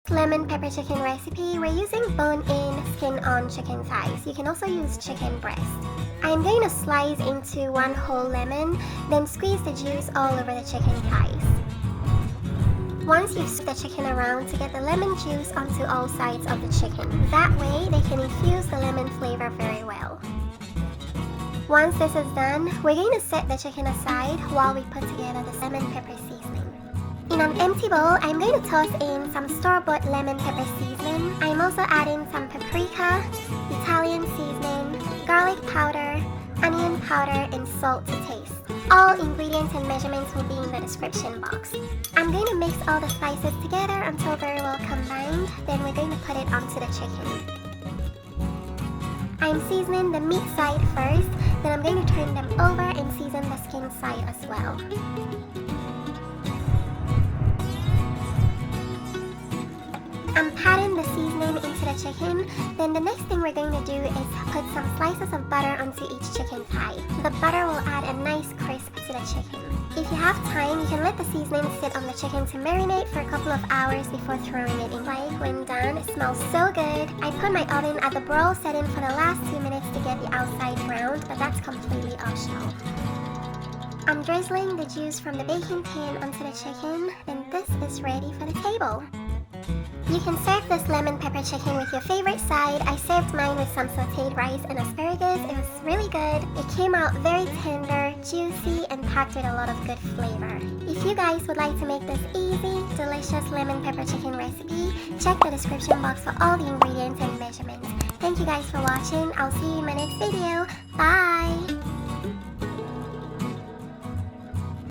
Lemon pepper chicken recipe, we're using bone-in, skin-on chicken thighs. You can also use chicken breast. I'm going to slice into one whole lemon, then squeeze the juice all over the chicken thighs. Once you've scooped the chicken around to get the lemon juice onto all sides of the chicken. That way, they can infuse the lemon flavor very well. Once this is done, we're going to set the chicken aside while we put together the lemon pepper seasoning. In an empty bowl, I'm going to toss in some store-bought lemon pepper seasoning. I'm also adding some paprika, Italian seasoning, garlic powder, onion powder, and salt to taste. All ingredients and measurements will be in the description box. I'm going to mix all the spices together until very well combined, then we're going to put it onto the chicken. I'm seasoning the meat side first, then I'm going to turn them over and season the skin side as well. I'm patting the seasoning into the chicken, then the next thing we're going to do is put some slices of butter onto each chicken thigh. The butter will add a nice crisp to the chicken. If you have time, you can let the seasoning sit on the chicken to marinate for a couple of hours before throwing it in. Like when done, it smells so good. I put my oven at the broil setting for the last 2 minutes to get the outside browned, but that's completely optional. I'm drizzling the juice from the baking pan onto the chicken, and this is ready for the table. You can serve this lemon pepper chicken with your favorite side. I served mine with some sauteed rice and asparagus. It was really good. It came out very tender, juicy, and packed with a lot of good flavor. If you guys would like to make this easy, delicious lemon pepper chicken recipe, check the description box for all the ingredients and measurements. Thank you guys for watching. I'll see you in my next video. Bye!